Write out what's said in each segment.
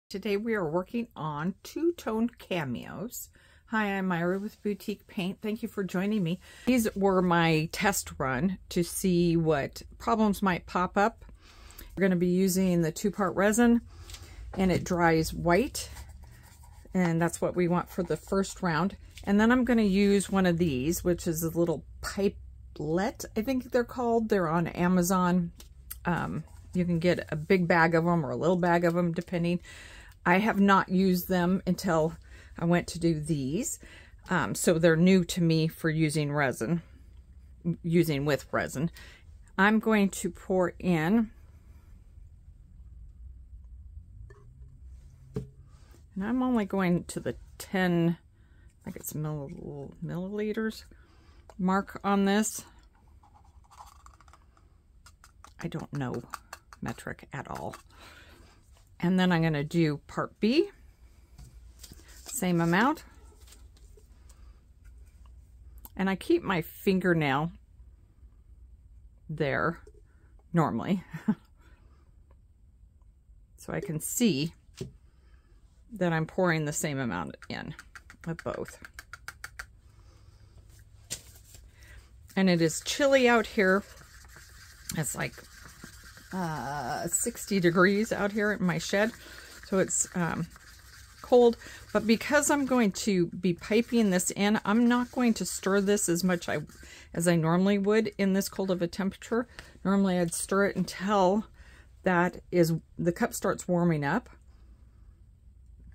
Today we are working on two-tone cameos. Hi, I'm Myra with Boutique Paint. Thank you for joining me. These were my test run to see what problems might pop up. We're going to be using the two-part resin, and it dries white, and that's what we want for the first round. And then I'm going to use one of these, which is a little pipelet, I think they're called. They're on Amazon. You can get a big bag of them or a little bag of them, depending. I have not used them until I went to do these. So they're new to me for using resin, using with resin. I'm going to pour in, and I'm only going to the 10, I think it's milliliters mark on this. I don't know metric at all. And then I'm going to do part B, same amount. And I keep my fingernail there normally so I can see that I'm pouring the same amount in of both. And it is chilly out here. It's like 60 degrees out here in my shed, so it's cold. But because I'm going to be piping this in, I'm not going to stir this as much as I normally would in this cold of a temperature. Normally I'd stir it until the cup starts warming up,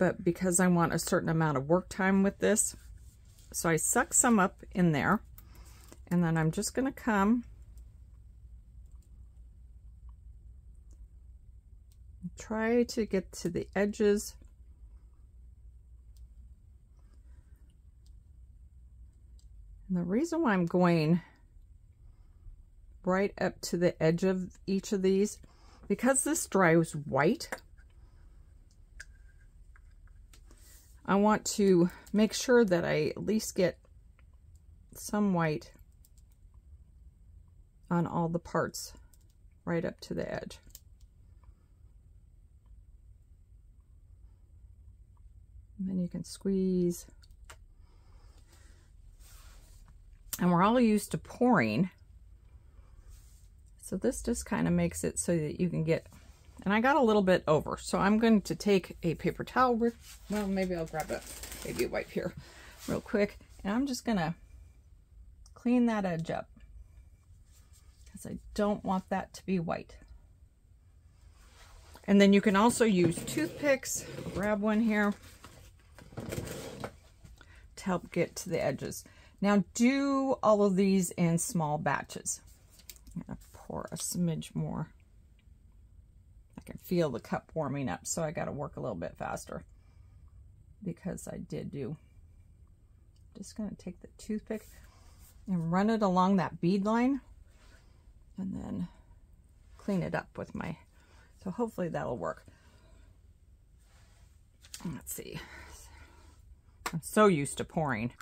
but because I want a certain amount of work time with this, so I suck some up in there, and then I'm just going to come try to get to the edges. And the reason why I'm going right up to the edge of each of these, because this dries white, I want to make sure that I at least get some white on all the parts right up to the edge. And then you can squeeze. And we're all used to pouring, so this just kind of makes it so that you can get, and I got a little bit over, so I'm going to take a paper towel, well, maybe I'll grab a baby wipe here real quick, and I'm just gonna clean that edge up because I don't want that to be white. And then you can also use toothpicks. Grab one here to help get to the edges. Now do all of these in small batches. I'm gonna pour a smidge more. I can feel the cup warming up, so I got to work a little bit faster because I did do. Just gonna take the toothpick and run it along that bead line and then clean it up with my, so hopefully that'll work. Let's see. I'm so used to pouring.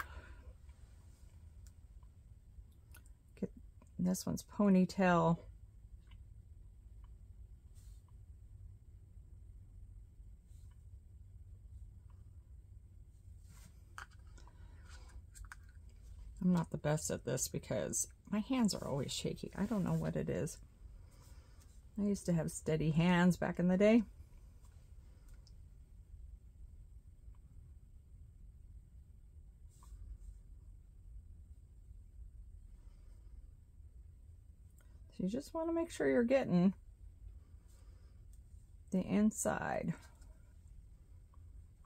Get this one's ponytail. I'm not the best at this because my hands are always shaky. I don't know what it is. I used to have steady hands back in the day. You just want to make sure you're getting the inside.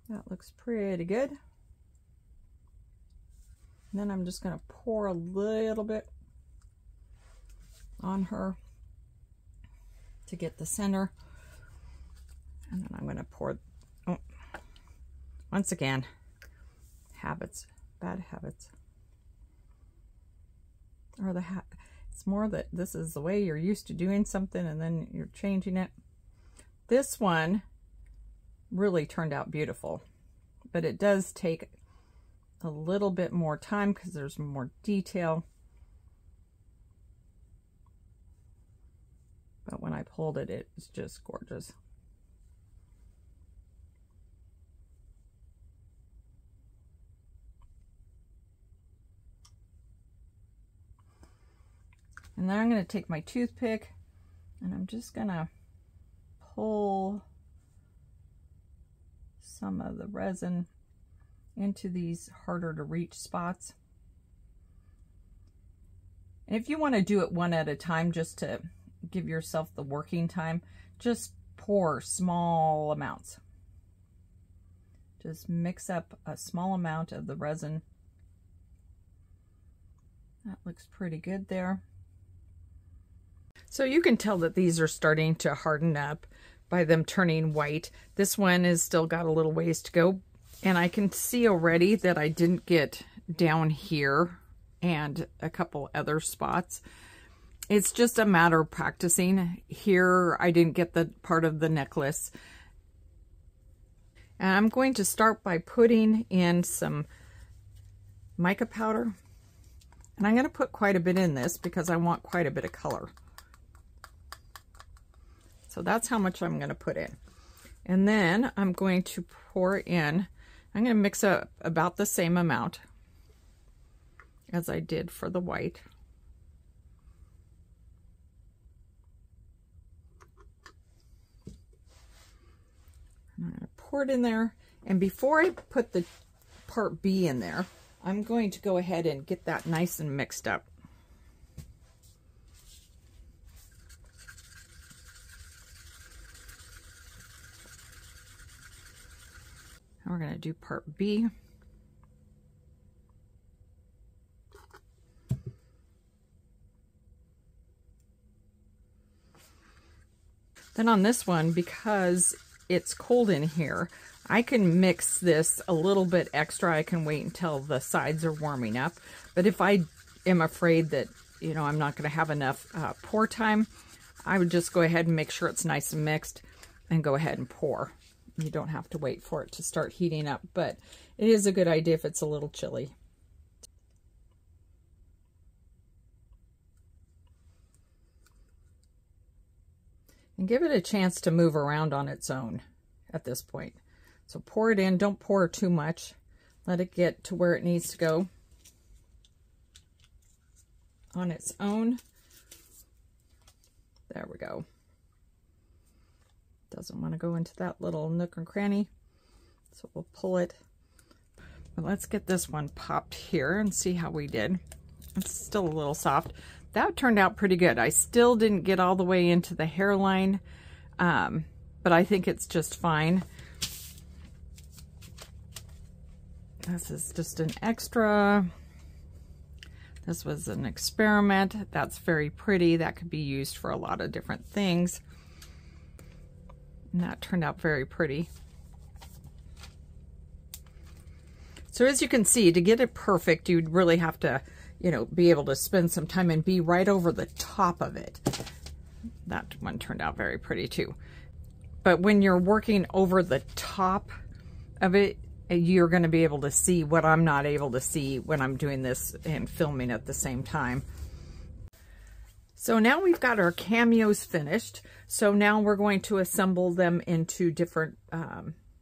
That looks pretty good. And then I'm just going to pour a little bit on her to get the center. And then I'm going to pour, oh, once again, habits, bad habits. Or the it's more that this is the way you're used to doing something and then you're changing it. This one really turned out beautiful, but it does take a little bit more time because there's more detail. But when I pulled it, it was just gorgeous. And then I'm going to take my toothpick and I'm just going to pull some of the resin into these harder to reach spots. And if you want to do it one at a time, just to give yourself the working time, just pour small amounts. Just mix up a small amount of the resin. That looks pretty good there. So you can tell that these are starting to harden up by them turning white. This one has still got a little ways to go. And I can see already that I didn't get down here and a couple other spots. It's just a matter of practicing. Here I didn't get the part of the necklace. And I'm going to start by putting in some mica powder. And I'm going to put quite a bit in this because I want quite a bit of color. So that's how much I'm going to put in. And then I'm going to pour in, I'm going to mix up about the same amount as I did for the white. And I'm going to pour it in there. And before I put the part B in there, I'm going to go ahead and get that nice and mixed up. Now we're going to do part B. Then on this one, because it's cold in here, I can mix this a little bit extra. I can wait until the sides are warming up. But if I am afraid that, you know, I'm not going to have enough pour time, I would just go ahead and make sure it's nice and mixed and go ahead and pour. You don't have to wait for it to start heating up, but it is a good idea if it's a little chilly. And give it a chance to move around on its own at this point. So pour it in, don't pour too much. Let it get to where it needs to go on its own. There we go. Doesn't want to go into that little nook and cranny, so we'll pull it. But let's get this one popped here and see how we did. It's still a little soft. That turned out pretty good. I still didn't get all the way into the hairline, but I think it's just fine. This is just an extra. This was an experiment. That's very pretty. That could be used for a lot of different things. And that turned out very pretty. So as you can see, to get it perfect, you'd really have to, you know, be able to spend some time and be right over the top of it. That one turned out very pretty too. But when you're working over the top of it, you're going to be able to see what I'm not able to see when I'm doing this and filming at the same time. So now we've got our cameos finished. So now we're going to assemble them into different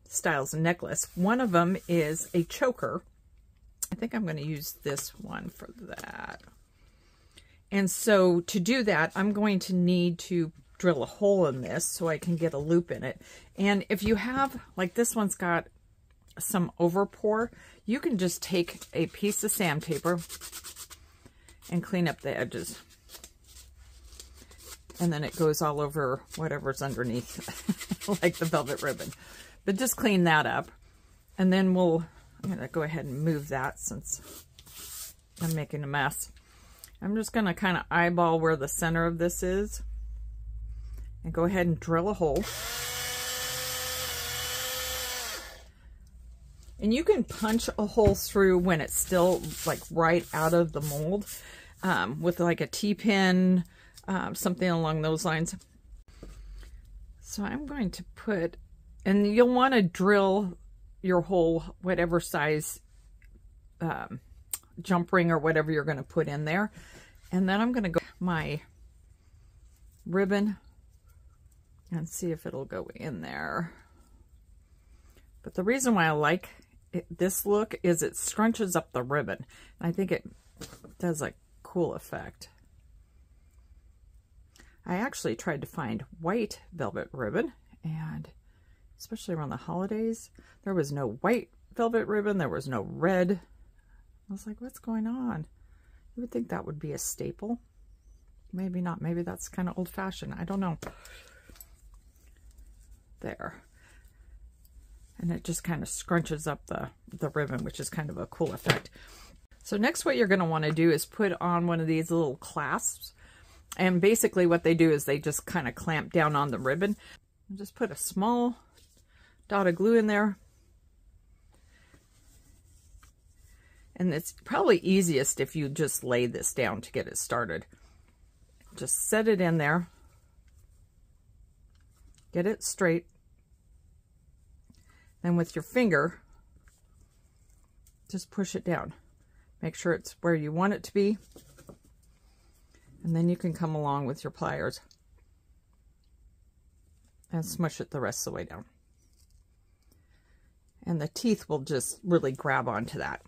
styles of necklace. One of them is a choker. I think I'm going to use this one for that. And so to do that, I'm going to need to drill a hole in this so I can get a loop in it. And if you have, like this one's got some overpour, you can just take a piece of sandpaper and clean up the edges. And then it goes all over whatever's underneath, like the velvet ribbon. But just clean that up. And then I'm going to go ahead and move that since I'm making a mess. I'm just going to kind of eyeball where the center of this is. And go ahead and drill a hole. And you can punch a hole through when it's still like right out of the mold with like a T-pin, something along those lines. So I'm going to put, and you'll want to drill your hole whatever size jump ring or whatever you're going to put in there. And then I'm going to go my ribbon and see if it'll go in there. But the reason why I like this look is it scrunches up the ribbon. I think it does a cool effect. I actually tried to find white velvet ribbon, and especially around the holidays, there was no white velvet ribbon, there was no red. I was like, what's going on? You would think that would be a staple. Maybe not. Maybe that's kind of old-fashioned. I don't know. There. And it just kind of scrunches up the ribbon, which is kind of a cool effect. So next, what you're going to want to do is put on one of these little clasps. And basically what they do is they just kind of clamp down on the ribbon. And just put a small dot of glue in there. And it's probably easiest if you just lay this down to get it started. Just set it in there. Get it straight. Then with your finger, just push it down. Make sure it's where you want it to be. And then you can come along with your pliers and smush it the rest of the way down. And the teeth will just really grab onto that.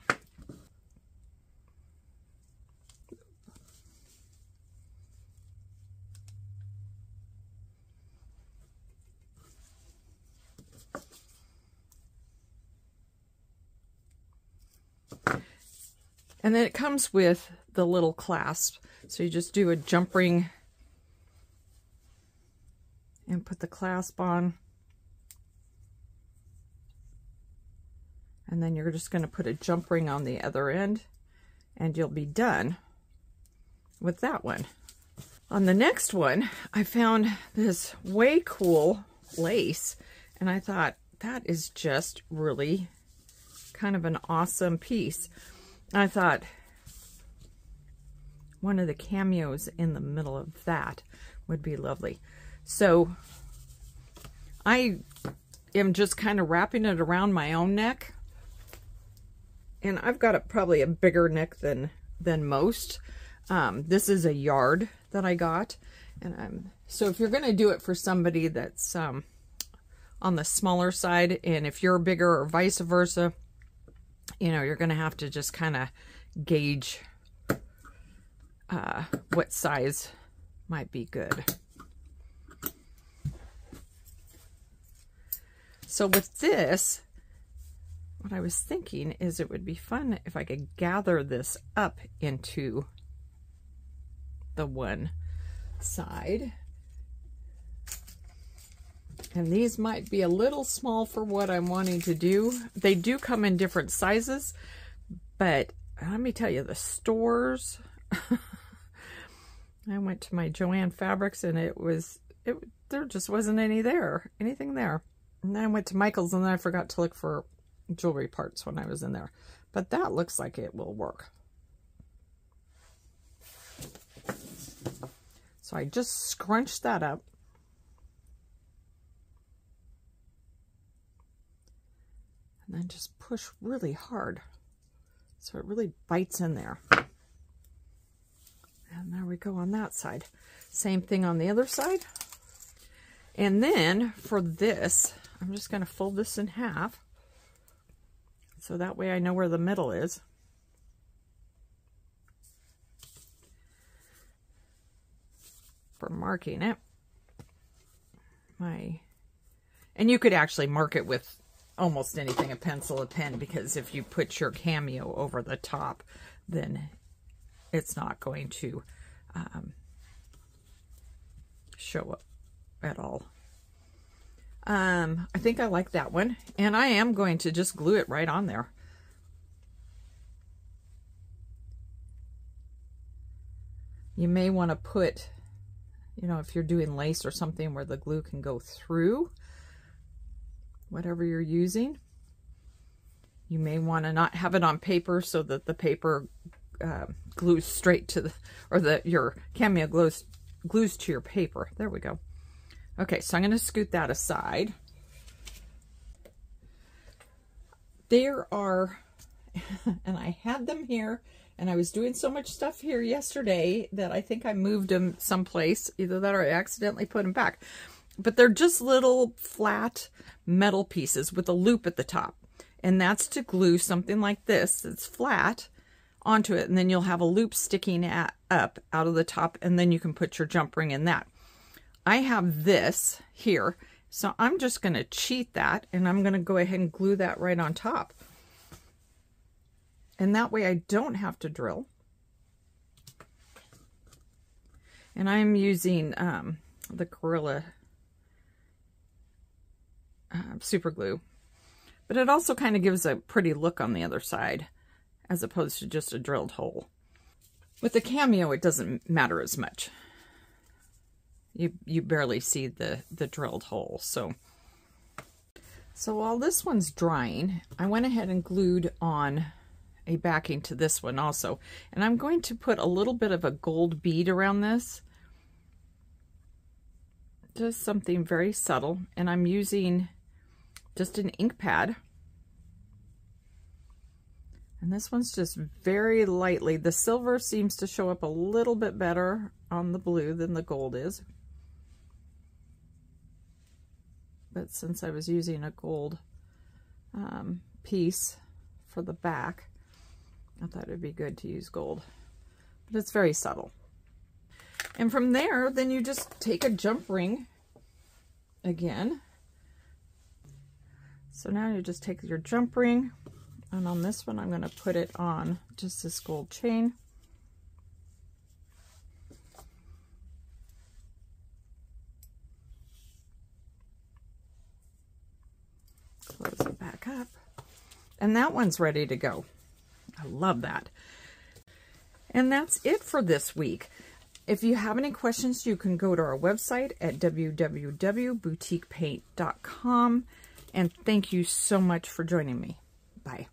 And then it comes with the little clasp. So you just do a jump ring and put the clasp on. And then you're just going to put a jump ring on the other end, and you'll be done with that one. On the next one, I found this way cool lace, and I thought that is just really kind of an awesome piece. I thought one of the cameos in the middle of that would be lovely. So I am just kind of wrapping it around my own neck. And I've got probably a bigger neck than most. This is a yard that I got. And so if you're going to do it for somebody that's on the smaller side, and if you're bigger or vice versa, you know, you're going to have to just kind of gauge what size might be good. So with this, what I was thinking is it would be fun if I could gather this up into the one side. And these might be a little small for what I'm wanting to do. They do come in different sizes, but let me tell you, the stores, I went to my Joann Fabrics and there just wasn't anything there. And then I went to Michael's and then I forgot to look for jewelry parts when I was in there. But that looks like it will work. So I just scrunched that up. And then just push really hard so it really bites in there. And there we go on that side. Same thing on the other side. And then for this, I'm just going to fold this in half. So that way I know where the middle is. For marking it. And you could actually mark it with almost anything, a pencil, a pen, because if you put your cameo over the top, then it's not going to show up at all. I think I like that one, and I am going to just glue it right on there. You may want to put, you know, if you're doing lace or something where the glue can go through whatever you're using. You may want to not have it on paper so that the paper glues straight to the, or your cameo glues to your paper. There we go. Okay, so I'm going to scoot that aside. There are, and I had them here, and I was doing so much stuff here yesterday that I think I moved them someplace. Either that or I accidentally put them back. But they're just little flat metal pieces with a loop at the top. And that's to glue something like this that's flat onto it. And then you'll have a loop sticking up out of the top. And then you can put your jump ring in that. I have this here, so I'm just going to cheat that, and I'm going to go ahead and glue that right on top. And that way I don't have to drill. And I'm using the Gorilla super glue. But it also kind of gives a pretty look on the other side, as opposed to just a drilled hole. With the Cameo, it doesn't matter as much. You barely see the drilled hole. So while this one's drying, I went ahead and glued on a backing to this one also. And I'm going to put a little bit of a gold bead around this. Just something very subtle. And I'm using just an ink pad. And this one's just very lightly. The silver seems to show up a little bit better on the blue than the gold is. But since I was using a gold piece for the back, I thought it'd be good to use gold. But it's very subtle. And from there, then you just take a jump ring again. So now you just take your jump ring, and on this one I'm going to put it on just this gold chain. Close it back up. And that one's ready to go. I love that. And that's it for this week. If you have any questions, you can go to our website at www.boutiquepaint.com. And thank you so much for joining me. Bye.